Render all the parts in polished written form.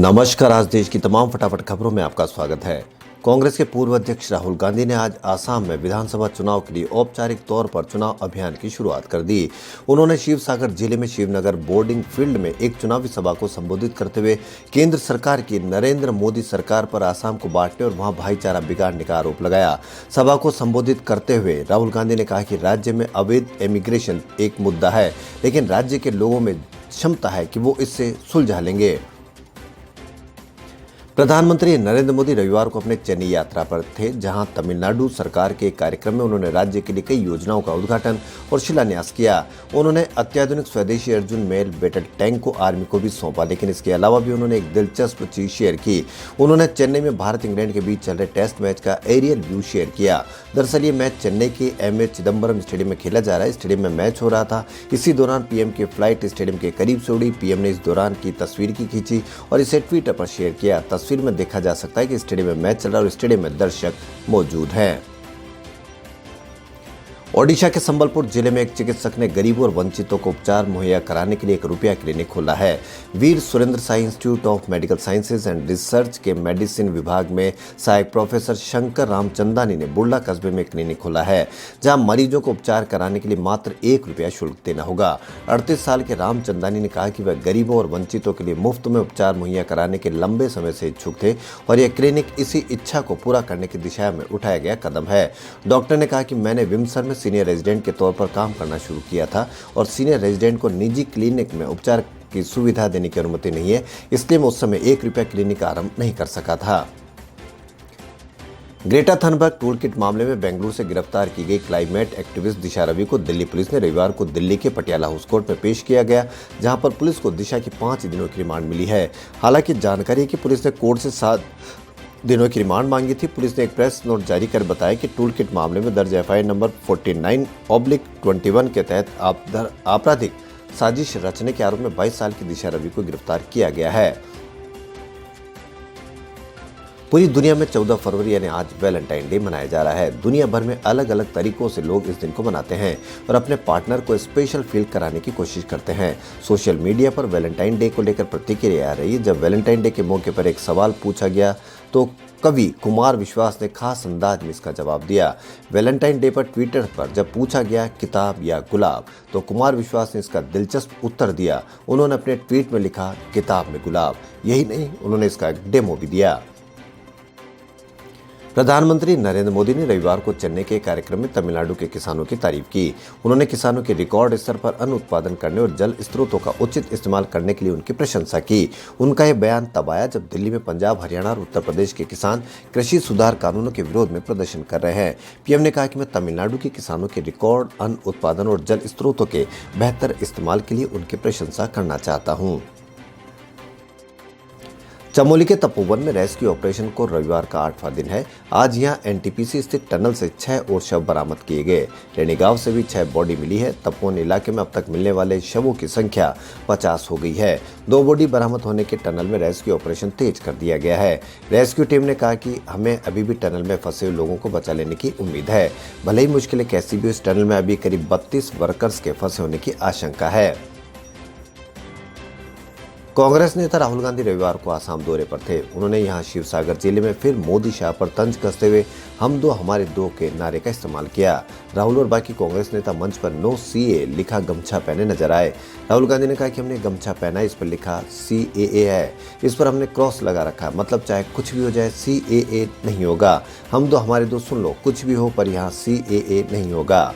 नमस्कार। आज देश की तमाम फटाफट खबरों में आपका स्वागत है। कांग्रेस के पूर्व अध्यक्ष राहुल गांधी ने आज आसाम में विधानसभा चुनाव के लिए औपचारिक तौर पर चुनाव अभियान की शुरुआत कर दी। उन्होंने शिवसागर जिले में शिवनगर बोर्डिंग फील्ड में एक चुनावी सभा को संबोधित करते हुए केंद्र सरकार की नरेंद्र मोदी सरकार पर आसाम को बांटने और वहां भाईचारा बिगाड़ने का आरोप लगाया। सभा को संबोधित करते हुए राहुल गांधी ने कहा कि राज्य में अवैध इमिग्रेशन एक मुद्दा है, लेकिन राज्य के लोगों में क्षमता है कि वो इससे सुलझा लेंगे। प्रधानमंत्री नरेंद्र मोदी रविवार को अपने चेन्नई यात्रा पर थे, जहां तमिलनाडु सरकार के एक कार्यक्रम में उन्होंने राज्य के लिए कई योजनाओं का उद्घाटन और शिलान्यास किया। उन्होंने अत्याधुनिक स्वदेशी अर्जुन मेल बैटल टैंक को आर्मी को भी सौंपा, लेकिन इसके अलावा भी उन्होंने एक दिलचस्प चीज शेयर की। उन्होंने चेन्नई में भारत इंग्लैंड के बीच चल रहे टेस्ट मैच का एरियल व्यू शेयर किया। दरअसल ये मैच चेन्नई के एमए चिदम्बरम स्टेडियम में खेला जा रहा है। स्टेडियम में मैच हो रहा था। इसी दौरान पीएम की फ्लाइट स्टेडियम के करीब से उड़ी। पीएम ने इस दौरान की तस्वीर की खींची और इसे ट्विटर पर शेयर किया। तस्वीर में देखा जा सकता है कि स्टेडियम में मैच चल रहा है और स्टेडियम में दर्शक मौजूद हैं। ओडिशा के संबलपुर जिले में एक चिकित्सक ने गरीबों और वंचितों को उपचार मुहैया कराने के लिए 1 रुपया क्लिनिक खोला है। Veer Surendra Sai institute of medical sciences and research के मेडिसिन विभाग में सहायक प्रोफेसर शंकर रामचंदानी ने बुर्ला कस्बे में क्लिनिक खोला है, जहां मरीजों को उपचार कराने के लिए मात्र 1 रुपया शुल्क देना होगा। 38 साल के रामचंदानी ने कहा कि वह गरीबों और वंचितों के लिए मुफ्त में उपचार मुहैया कराने के लंबे समय से इच्छुक थे और यह क्लिनिक इसी इच्छा को पूरा करने की दिशा में उठाया गया कदम है। डॉक्टर ने कहा कि मैंने विम्सर में सीनियर रेजिडेंट के तौर पर काम करना शुरू किया था और सीनियर रेजिडेंट को निजी क्लिनिक में उपचार की सुविधा देने की अनुमति नहीं है, इसलिए मैं उस समय 1 रुपया क्लिनिक आरंभ नहीं कर सका था। ग्रेटा थनबर्ग टूलकिट मामले में बेंगलुरु से गिरफ्तार की गई क्लाइमेट एक्टिविस्ट दिशा रवि को दिल्ली पुलिस ने रविवार को दिल्ली के पटियाला हाउस कोर्ट में पेश किया गया, जहां पर पुलिस को दिशा की 5 दिनों की रिमांड मिली है। हालांकि जानकारी है कि पुलिस ने कोर्ट से 7 दिनों की रिमांड मांगी थी। पुलिस ने एक प्रेस नोट जारी कर बताया कि टूलकिट मामले में दर्ज एफआईआर नंबर 49/21 के तहत आपराधिक साजिश रचने के आरोप में 22 साल की दिशा रवि को गिरफ्तार किया गया है। पूरी दुनिया में 14 फरवरी यानी आज वैलेंटाइन डे मनाया जा रहा है। दुनिया भर में अलग अलग तरीकों से लोग इस दिन को मनाते हैं और अपने पार्टनर को स्पेशल फील कराने की कोशिश करते हैं। सोशल मीडिया पर वैलेंटाइन डे को लेकर प्रतिक्रिया आ रही है। जब वैलेंटाइन डे के मौके पर एक सवाल पूछा गया तो कवि कुमार विश्वास ने खास अंदाज में इसका जवाब दिया। वैलेंटाइन डे पर ट्विटर पर जब पूछा गया किताब या गुलाब, तो कुमार विश्वास ने इसका दिलचस्प उत्तर दिया। उन्होंने अपने ट्वीट में लिखा किताब में गुलाब। यही नहीं, उन्होंने इसका एक डेमो भी दिया। प्रधानमंत्री नरेंद्र मोदी ने रविवार को चेन्नई के कार्यक्रम में तमिलनाडु के किसानों की तारीफ की। उन्होंने किसानों के रिकॉर्ड स्तर पर अन्न उत्पादन करने और जल स्रोतों का उचित इस्तेमाल करने के लिए उनकी प्रशंसा की। उनका यह बयान तब आया जब दिल्ली में पंजाब, हरियाणा और उत्तर प्रदेश के किसान कृषि सुधार कानूनों के विरोध में प्रदर्शन कर रहे हैं। पीएम ने कहा कि मैं तमिलनाडु के किसानों के रिकॉर्ड अन्न उत्पादन और जल स्रोतों के बेहतर इस्तेमाल के लिए उनकी प्रशंसा करना चाहता हूँ। चमोली के तपोवन में रेस्क्यू ऑपरेशन को रविवार का 8वां दिन है। आज यहां एनटीपीसी स्थित टनल से 6 और शव बरामद किए गए। रेणी गांव से भी 6 बॉडी मिली है। तपोवन इलाके में अब तक मिलने वाले शवों की संख्या 50 हो गई है। 2 बॉडी बरामद होने के टनल में रेस्क्यू ऑपरेशन तेज कर दिया गया है। रेस्क्यू टीम ने कहा कि हमें अभी भी टनल में फंसे हुए लोगों को बचा लेने की उम्मीद है। भले ही मुश्किलें कैसी भी, इस टनल में अभी करीब 32 वर्कर्स के फंसे होने की आशंका है। कांग्रेस नेता राहुल गांधी रविवार को आसाम दौरे पर थे। उन्होंने यहां शिवसागर जिले में फिर मोदी शाह पर तंज कसते हुए हम दो हमारे दो के नारे का इस्तेमाल किया। राहुल और बाकी कांग्रेस नेता मंच पर नो सीए लिखा गमछा पहने नजर आए। राहुल गांधी ने कहा कि हमने गमछा पहना है, इस पर लिखा CAA है, इस पर हमने क्रॉस लगा रखा है, मतलब चाहे कुछ भी हो जाए CAA नहीं होगा। हम दो हमारे दो सुन लो, कुछ भी हो पर यहाँ CAA नहीं होगा।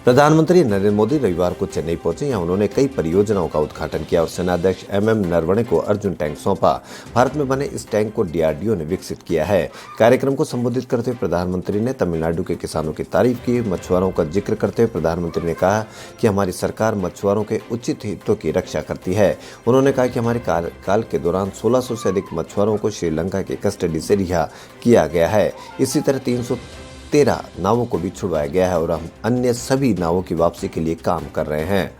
प्रधानमंत्री नरेंद्र मोदी रविवार को चेन्नई पहुंचे। यहाँ उन्होंने कई परियोजनाओं का उद्घाटन किया और सेनाध्यक्ष MM नरवणे को अर्जुन टैंक सौंपा। भारत में बने इस टैंक को DRDO ने विकसित किया है। कार्यक्रम को संबोधित करते हुए प्रधानमंत्री ने तमिलनाडु के किसानों की तारीफ की। मछुआरों का जिक्र करते हुए प्रधानमंत्री ने कहा कि हमारी सरकार मछुआरों के उचित हितों की रक्षा करती है। उन्होंने कहा कि हमारे कार्यकाल के दौरान 1600 से अधिक मछुआरों को श्रीलंका की कस्टडी से रिहा किया गया है। इसी तरह 313 नावों को भी छुड़वाया गया है और हम अन्य सभी नावों की वापसी के लिए काम कर रहे हैं।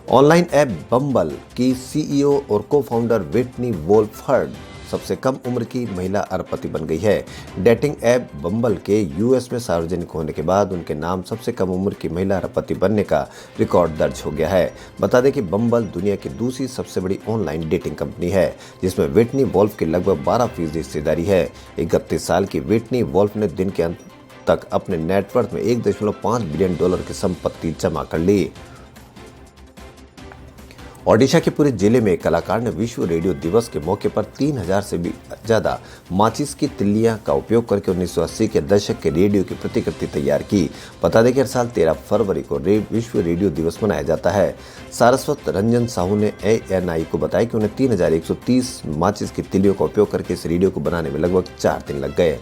ऑनलाइन ऐप बम्बल की CEO और को फाउंडर व्हिटनी वोल्फहर्ड सबसे कम उम्र की महिला अरबपति बन गई है। डेटिंग ऐप बम्बल के यूएस में सार्वजनिक होने के बाद उनके नाम सबसे कम उम्र की महिला अरबपति बनने का रिकॉर्ड दर्ज हो गया है। बता दें कि बम्बल दुनिया की दूसरी सबसे बड़ी ऑनलाइन डेटिंग कंपनी है, जिसमें व्हिटनी वोल्फ की लगभग 12% हिस्सेदारी है। 31 साल की व्हिटनी वोल्फ ने दिन के अंत तक अपने नेटवर्थ में $1.5 बिलियन की संपत्ति जमा कर ली। ओडिशा के पूरे जिले में कलाकार ने विश्व रेडियो दिवस के मौके पर 3000 से भी ज्यादा माचिस की तिल्लियां का उपयोग करके 1980 के दशक के रेडियो की प्रतिकृति तैयार की। बता दें कि हर साल 13 फरवरी को विश्व रेडियो दिवस मनाया जाता है। सारस्वत रंजन साहू ने ANI को बताया कि उन्हें 3130 माचिस की तिल्लियों का उपयोग करके इस रेडियो को बनाने में लगभग 4 दिन लग गए।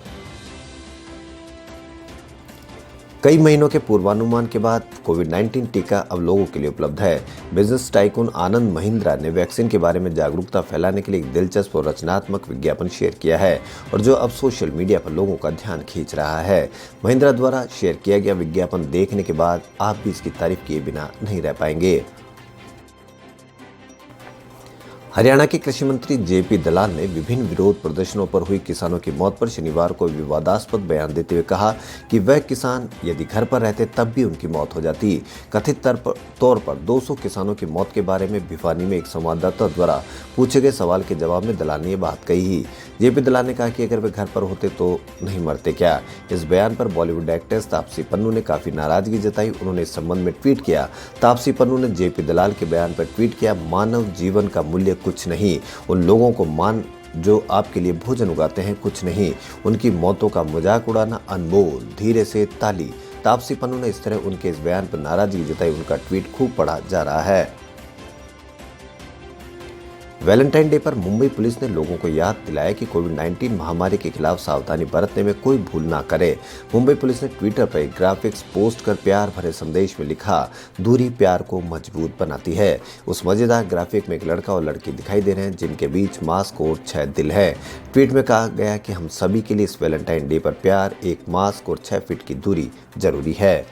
कई महीनों के पूर्वानुमान के बाद कोविड-19 टीका अब लोगों के लिए उपलब्ध है। बिजनेस टाइकून आनंद महिंद्रा ने वैक्सीन के बारे में जागरूकता फैलाने के लिए एक दिलचस्प और रचनात्मक विज्ञापन शेयर किया है, और जो अब सोशल मीडिया पर लोगों का ध्यान खींच रहा है। महिंद्रा द्वारा शेयर किया गया विज्ञापन देखने के बाद आप भी इसकी तारीफ किए बिना नहीं रह पाएंगे। हरियाणा के कृषि मंत्री JP दलाल ने विभिन्न विरोध प्रदर्शनों पर हुई किसानों की मौत पर शनिवार को विवादास्पद बयान देते हुए कहा कि वह किसान यदि घर पर रहते तब भी उनकी मौत हो जाती। कथित तौर पर 200 किसानों की मौत के बारे में भिवानी में एक संवाददाता द्वारा पूछे गए सवाल के जवाब में दलाल ने यह बात कही। JP दलाल ने कहा कि अगर वे घर पर होते तो नहीं मरते क्या। इस बयान पर बॉलीवुड एक्ट्रेस तापसी पन्नू ने काफी नाराजगी जताई। उन्होंने इस संबंध में ट्वीट किया। तापसी पन्नू ने JP दलाल के बयान पर ट्वीट किया, मानव जीवन का मूल्य कुछ नहीं, उन लोगों को मान जो आपके लिए भोजन उगाते हैं कुछ नहीं, उनकी मौतों का मजाक उड़ाना अनमोल, धीरे से ताली। तापसी पन्नू ने इस तरह उनके इस बयान पर नाराजगी जताई। उनका ट्वीट खूब पढ़ा जा रहा है। वैलेंटाइन डे पर मुंबई पुलिस ने लोगों को याद दिलाया कि कोविड-19 महामारी के खिलाफ सावधानी बरतने में कोई भूल ना करे। मुंबई पुलिस ने ट्विटर पर एक ग्राफिक्स पोस्ट कर प्यार भरे संदेश में लिखा, दूरी प्यार को मजबूत बनाती है। उस मजेदार ग्राफिक में एक लड़का और लड़की दिखाई दे रहे हैं जिनके बीच मास्क और 6 दिल है। ट्वीट में कहा गया कि हम सभी के लिए इस वैलेंटाइन डे पर प्यार, एक मास्क और 6 फीट की दूरी जरूरी है।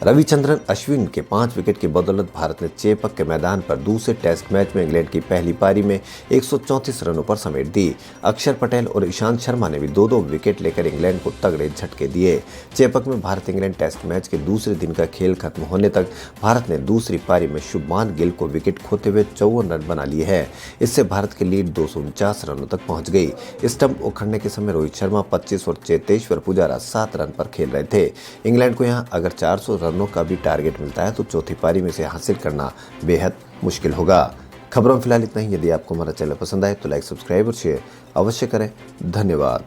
रविचंद्रन अश्विन के 5 विकेट की बदौलत भारत ने चेपक के मैदान पर दूसरे टेस्ट मैच में इंग्लैंड की पहली पारी में 134 रनों पर समेट दी। अक्षर पटेल और ईशांत शर्मा ने भी 2-2 विकेट लेकर इंग्लैंड को तगड़े झटके दिए। चेपक में भारत इंग्लैंड टेस्ट मैच के दूसरे दिन का खेल खत्म होने तक भारत ने दूसरी पारी में शुभमान गिल को विकेट खोते हुए 54 रन बना लिए हैं। इससे भारत की लीड 249 रनों तक पहुंच गई। स्टंप उखड़ने के समय रोहित शर्मा 25 और चेतेश्वर पुजारा 7 रन पर खेल रहे थे। इंग्लैंड को यहां अगर 400 रनों का भी टारगेट मिलता है तो चौथी पारी में से हासिल करना बेहद मुश्किल होगा। खबरों में फिलहाल इतना ही। यदि आपको हमारा चैनल पसंद आए तो लाइक, सब्सक्राइब और शेयर अवश्य करें। धन्यवाद।